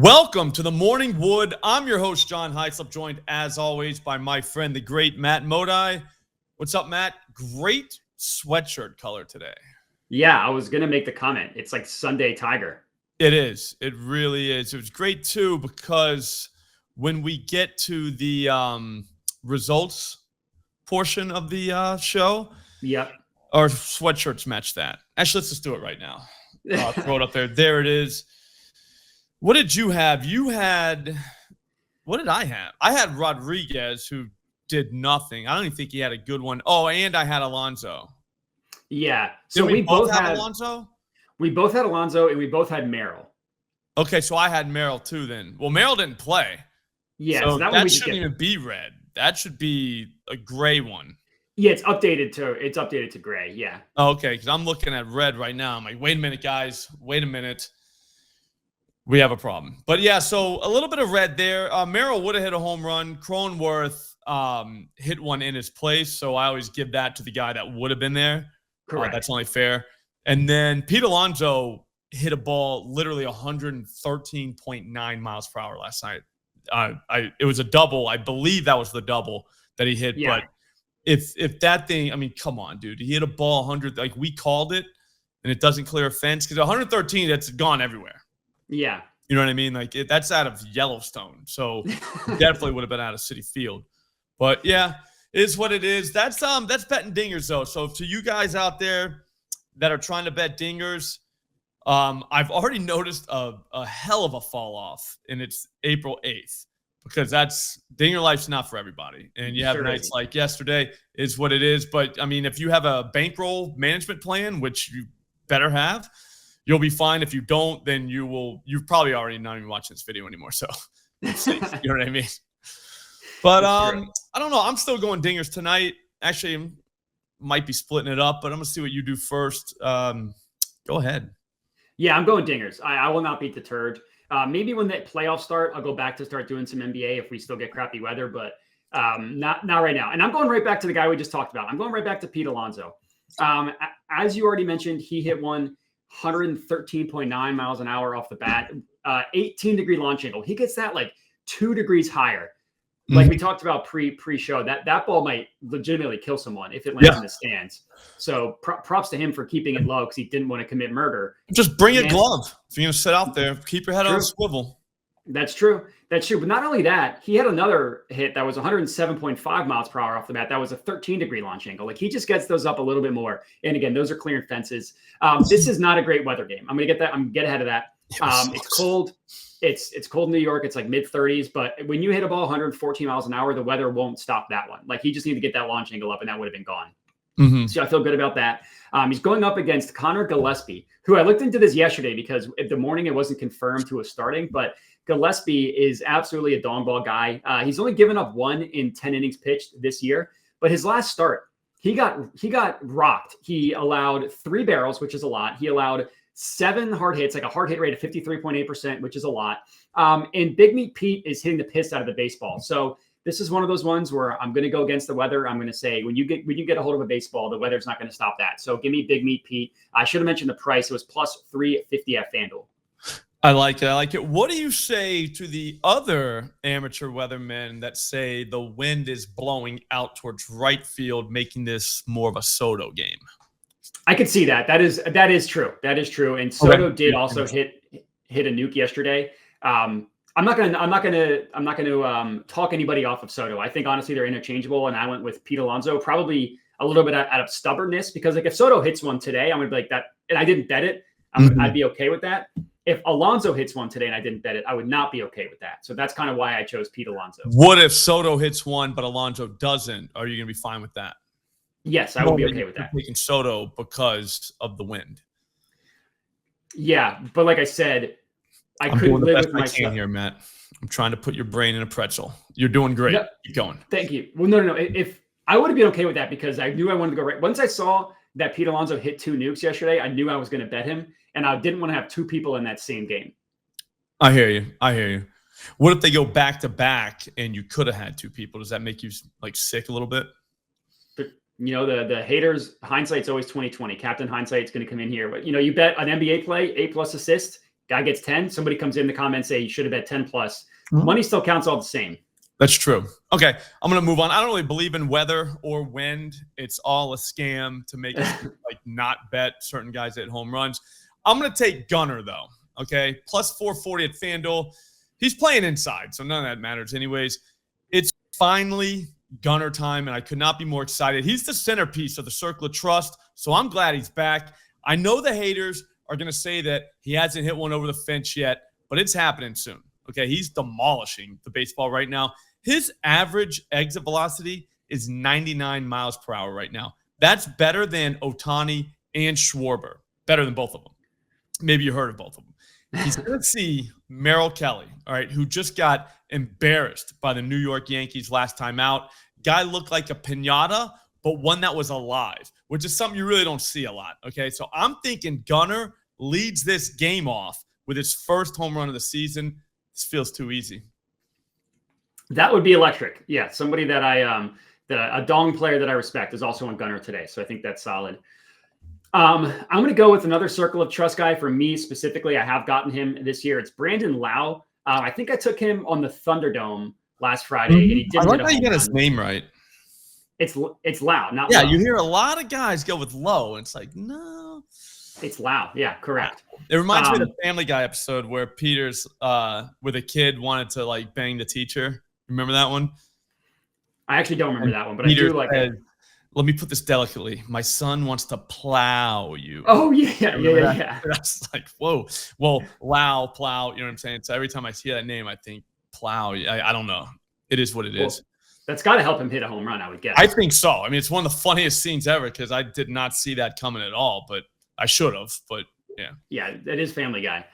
Welcome to the Morning Wood. I'm your host, John Heislop, joined as always by my friend, the great Matt Modi. What's up, Matt? Great sweatshirt color today. Yeah, I was going to make the comment. It's like Sunday Tiger. It is. It really is. It was great, too, because when we get to the results portion of the show, Yep. our sweatshirts match that. Actually, let's just do it right now. Throw it up there. There it is. What did you have? What did I have? I had Rodriguez, who did nothing. I don't even think he had a good one. Oh, and I had Alonso. Yeah. So we both had Alonso? We both had Alonso, and we both had Merrill. Okay, so I had Merrill too then. Well, Merrill didn't play. Yeah, so that shouldn't even be red. That should be a gray one. Yeah, it's updated to gray, yeah. Okay, because I'm looking at red right now. I'm like, wait a minute, guys. Wait a minute. We have a problem. But yeah, so a little bit of red there. Merrill would have hit a home run. Cronenworth hit one in his place, so I always give that to the guy that would have been there. Correct. That's only fair. And then Pete Alonso hit a ball literally 113.9 miles per hour last night. It was a double. I believe that was the double that he hit. Yeah. But if that thing, I mean, come on, dude. He hit a ball 100, like we called it, and it doesn't clear a fence because 113, that's gone everywhere. Yeah. You know what I mean? Like that's out of Yellowstone. So definitely would have been out of Citi Field. But yeah, it is what it is. That's betting dingers though. So to you guys out there that are trying to bet dingers, I've already noticed a hell of a fall off, and it's April 8th because that's dinger life's not for everybody. And you have nights like yesterday is what it is. But I mean, if you have a bankroll management plan, which you better have, you'll be fine. If you don't, then you've probably already not even watching this video anymore. So it's safe, you know what I mean? But I don't know. I'm still going dingers tonight. Actually, might be splitting it up, but I'm going to see what you do first. Go ahead. Yeah, I'm going dingers. I will not be deterred. Maybe when the playoffs start, I'll go back to start doing some NBA if we still get crappy weather, but not right now. And I'm going right back to the guy we just talked about. I'm going right back to Pete Alonso. As you already mentioned, he hit one 113.9 miles an hour off the bat, 18-degree launch angle. He gets that like 2 degrees higher. Like we talked about pre-show, that ball might legitimately kill someone if it lands in the stands. So props to him for keeping it low because he didn't want to commit murder. Just bring a glove. If you're going to sit out there, keep your head on a swivel. That's true. But not only that, he had another hit that was 107.5 miles per hour off the bat. That was a 13-degree launch angle. Like he just gets those up a little bit more. And again, those are clearing fences. This is not a great weather game. I'm going to get ahead of that. It's cold. It's cold in New York. It's like mid-30s. But when you hit a ball 114 miles an hour, the weather won't stop that one. Like he just need to get that launch angle up, and that would have been gone. Mm-hmm. So I feel good about that. He's going up against Connor Gillespie, who I looked into this yesterday because at the morning it wasn't confirmed who was starting, but Gillespie is absolutely a dong ball guy. He's only given up 1 in 10 innings pitched this year, but his last start, he got rocked. He allowed 3 barrels, which is a lot. He allowed 7 hard hits, like a hard hit rate of 53.8%, which is a lot. And Big Meat Pete is hitting the piss out of the baseball. So this is one of those ones where I'm going to go against the weather. I'm going to say when you get a hold of a baseball, the weather's not going to stop that. So give me Big Meat Pete. I should have mentioned the price. It was plus 350 at FanDuel. I like it. What do you say to the other amateur weathermen that say the wind is blowing out towards right field, making this more of a Soto game? I could see that. That is true. That is true. And Soto did also hit a nuke yesterday. I'm not gonna talk anybody off of Soto. I think honestly they're interchangeable, and I went with Pete Alonso probably a little bit out of stubbornness because like if Soto hits one today, I'm gonna be like that, and I didn't bet it. I'd be okay with that. If Alonso hits one today and I didn't bet it, I would not be okay with that. So that's kind of why I chose Pete Alonso. What if Soto hits one but Alonso doesn't? Are you gonna be fine with that? Yes, I would be okay with that. Taking Soto because of the wind. Yeah, but like I said, I couldn't live with myself. I can't here, Matt. I'm trying to put your brain in a pretzel. You're doing great. No, keep going. Thank you. Well, no. If I would have been okay with that because I knew I wanted to go right. Once I saw that Pete Alonso hit 2 nukes yesterday, I knew I was going to bet him, and I didn't want to have 2 people in that same game. I hear you. What if they go back to back and you could have had 2 people? Does that make you like sick a little bit? But you know, the haters, hindsight's always 20/20. Captain Hindsight's going to come in here. But you know, you bet an NBA play, 8+ assists, Guy gets 10. Somebody comes in the comments, say you should have bet 10 plus. Mhm. Money still counts all the same. That's true. Okay, I'm going to move on. I don't really believe in weather or wind. It's all a scam to make us like not bet certain guys that hit home runs. I'm going to take Gunnar, though, okay? Plus 440 at FanDuel. He's playing inside, so none of that matters anyways. It's finally Gunnar time, and I could not be more excited. He's the centerpiece of the Circle of Trust, so I'm glad he's back. I know the haters are going to say that he hasn't hit one over the fence yet, but it's happening soon. Okay, he's demolishing the baseball right now. His average exit velocity is 99 miles per hour right now. That's better than Ohtani and Schwarber. Better than both of them. Maybe you heard of both of them. He's going to see Merrill Kelly, all right, who just got embarrassed by the New York Yankees last time out. Guy looked like a piñata, but one that was alive, which is something you really don't see a lot, okay? So I'm thinking Gunnar leads this game off with his first home run of the season. This feels too easy. That would be electric. Yeah, somebody that a dong player that I respect is also on Gunnar today. So I think that's solid. I'm going to go with another Circle of Trust guy for me specifically. I have gotten him this year. It's Brandon Lau. I think I took him on the Thunderdome last Friday, and he didn't. I like how you got his name right. It's Lau, not yeah. Low. You hear a lot of guys go with Low, and it's like no. It's Lau. Yeah, correct. It reminds me of the Family Guy episode where Peter's with a kid wanted to like bang the teacher. Remember that one? I actually don't remember that one, but Peter I do like it. Let me put this delicately. My son wants to plow you. Oh, yeah. That's like, whoa. Well, plow, you know what I'm saying? So every time I see that name, I think plow. I don't know. It is what it is. That's got to help him hit a home run, I would guess. I think so. I mean, it's one of the funniest scenes ever because I did not see that coming at all, but I should have. But yeah. Yeah, that is Family Guy.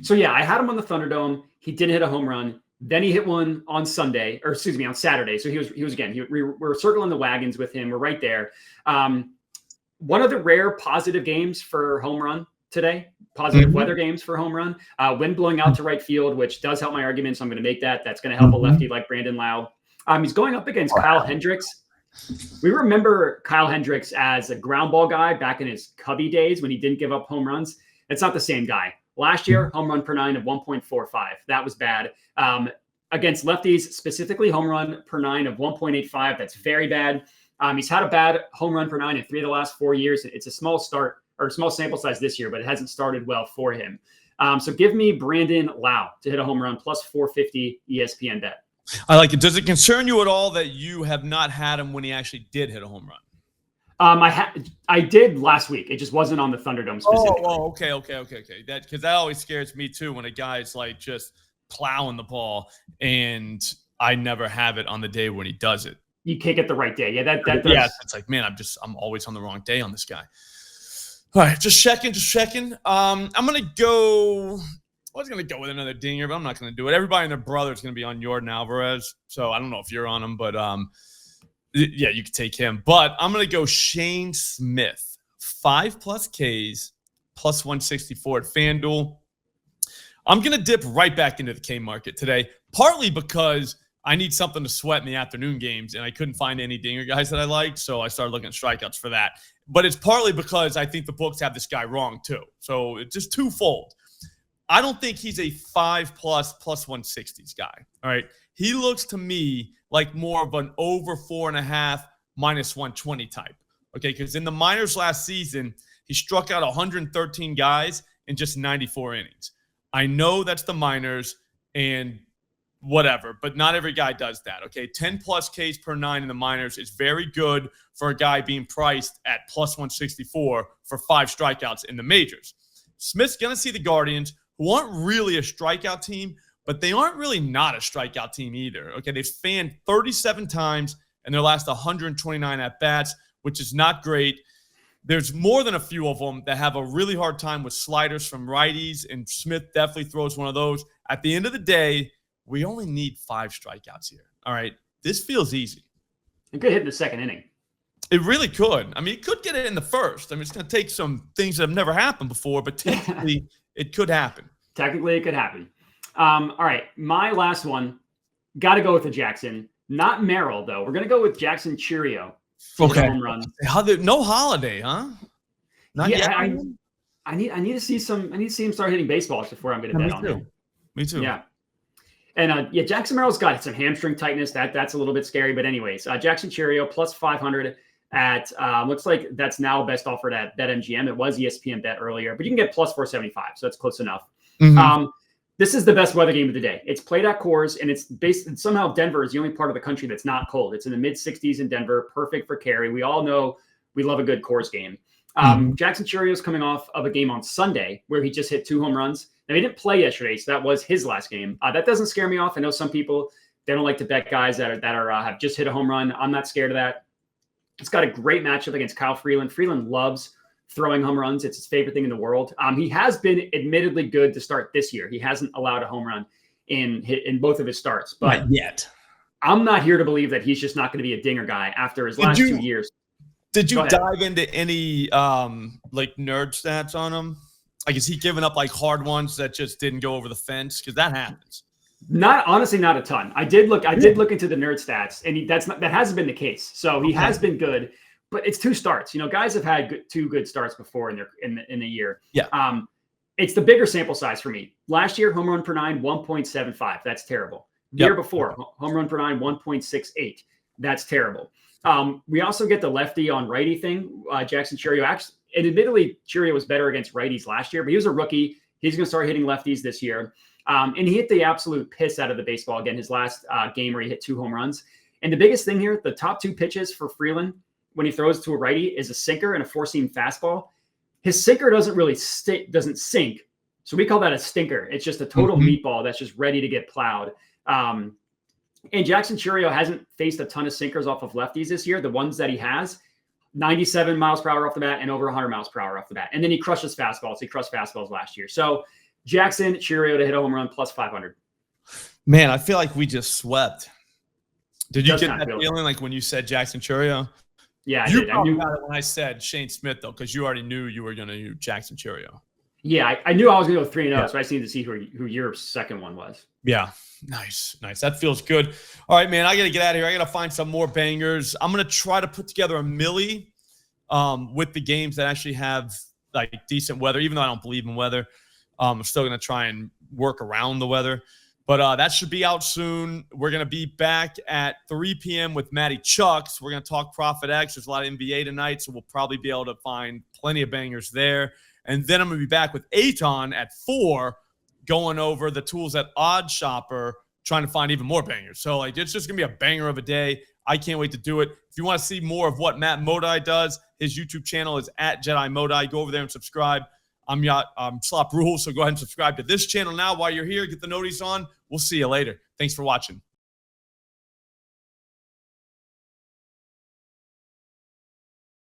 So, yeah, I had him on the Thunderdome. He didn't hit a home run. Then he hit one on Saturday. So he was again, we're circling the wagons with him. We're right there. One of the rare positive games for home run today, positive weather games for home run, wind blowing out to right field, which does help my argument. So I'm going to make that. That's going to help a lefty like Brandon Lau. He's going up against Kyle Hendricks. We remember Kyle Hendricks as a ground ball guy back in his Cubby days when he didn't give up home runs. It's not the same guy. Last year, home run per 9 of 1.45. That was bad. Against lefties, specifically home run per 9 of 1.85. That's very bad. He's had a bad home run per 9 in 3 of the last 4 years. It's a small sample size this year, but it hasn't started well for him. So give me Brandon Lau to hit a home run plus 450 ESPN bet. I like it. Does it concern you at all that you have not had him when he actually did hit a home run? I did last week. It just wasn't on the Thunderdome specifically. Okay. Because that always scares me too when a guy's like just plowing the ball and I never have it on the day when he does it. You can't get the right day. Yeah, that does. Yeah, it's like, man, I'm always on the wrong day on this guy. All right, just checking. I was gonna go with another dinger, but I'm not gonna do it. Everybody and their brother is gonna be on Jordan Alvarez, so I don't know if you're on him, but yeah, you could take him. But I'm going to go Shane Smith, 5+ Ks, plus 164 at FanDuel. I'm going to dip right back into the K market today, partly because I need something to sweat in the afternoon games, and I couldn't find any dinger guys that I liked, so I started looking at strikeouts for that. But it's partly because I think the books have this guy wrong, too. So it's just twofold. I don't think he's a 5+ plus 160s guy, all right? He looks to me like more of an over 4.5 minus 120 type. Okay, because in the minors last season, he struck out 113 guys in just 94 innings. I know that's the minors and whatever, but not every guy does that. Okay, 10+ Ks per 9 in the minors is very good for a guy being priced at plus 164 for 5 strikeouts in the majors. Smith's going to see the Guardians, who aren't really a strikeout team, but they aren't really not a strikeout team either. Okay, they've fanned 37 times in their last 129 at-bats, which is not great. There's more than a few of them that have a really hard time with sliders from righties, and Smith definitely throws one of those. At the end of the day, we only need 5 strikeouts here. All right, this feels easy. It could hit in the second inning. It really could. I mean, it could get it in the first. I mean, it's going to take some things that have never happened before, but technically it could happen. Technically, it could happen. All right, my last one, got to go with the Jackson. Not Merrill, though. We're going to go with Jackson Cheerio. Okay. Home run. No Holiday, huh? Not yet. I need to see him start hitting baseballs before I'm going to bet on him. Me too. Yeah. And Jackson Merrill's got some hamstring tightness. That's a little bit scary. But anyways, Jackson Chourio plus 500 at looks like that's now best offered at BetMGM. It was ESPN Bet earlier, but you can get plus 475, so that's close enough. Mm-hmm. This is the best weather game of the day. It's played at Coors, and it's based. And somehow Denver is the only part of the country that's not cold. It's in the mid 60s in Denver, perfect for carry. We all know we love a good Coors game. Jackson Chourio is coming off of a game on Sunday where he just hit 2 home runs. Now, he didn't play yesterday, so that was his last game. That doesn't scare me off. I know some people, they don't like to bet guys that have just hit a home run. I'm not scared of that. It's got a great matchup against Kyle Freeland. Freeland loves throwing home runs. It's his favorite thing in the world. He has been admittedly good to start this year. He hasn't allowed a home run in both of his starts. But not yet. I'm not here to believe that he's just not going to be a dinger guy after his last 2 years. Did you dive into any like nerd stats on him? Like, is he giving up like hard ones that just didn't go over the fence? Because that happens. Not a ton. I did look into the nerd stats, and that hasn't been the case. So he has been good, but it's 2 starts. Guys have had 2 good starts before in the year. Yeah. It's the bigger sample size for me. Last year, home run per 9, 1.75. That's terrible. The year before, home run per 9, 1.68. That's terrible. We also get the lefty on righty thing. Jackson Chourio actually, and admittedly, Chourio was better against righties last year, but he was a rookie. He's going to start hitting lefties this year. And he hit the absolute piss out of the baseball again, his last game where he hit 2 home runs. And the biggest thing here, the top 2 pitches for Freeland when he throws to a righty is a sinker and a 4-seam fastball. His sinker doesn't sink. So we call that a stinker. It's just a total meatball that's just ready to get plowed. And Jackson Chourio hasn't faced a ton of sinkers off of lefties this year. The ones that he has, 97 miles per hour off the bat and over 100 miles per hour off the bat. And then he crushes fastballs. He crushed fastballs last year. So Jackson Chourio to hit a home run plus 500. Man, I feel like we just swept. Did you get that feeling feeling like when you said Jackson Chourio? Yeah, I did. I knew about it when I said Shane Smith, though, because you already knew you were going to use Jackson Chourio. Yeah, I knew I was going to go 3-0, so I just needed to see who your second one was. Yeah, nice. That feels good. All right, man, I got to get out of here. I got to find some more bangers. I'm going to try to put together a millie with the games that actually have like decent weather, even though I don't believe in weather. I'm still going to try and work around the weather. But that should be out soon. We're going to be back at 3 p.m. with Matty Chucks. We're going to talk Profit X. There's a lot of NBA tonight, so we'll probably be able to find plenty of bangers there. And then I'm going to be back with Aton at 4, going over the tools at Odd Shopper, trying to find even more bangers. So like, it's just going to be a banger of a day. I can't wait to do it. If you want to see more of what Matt Modai does, his YouTube channel is at Jedi Modai. Go over there and subscribe. I'm Slop Rules, so go ahead and subscribe to this channel now while you're here. Get the notice on. We'll see you later. Thanks for watching.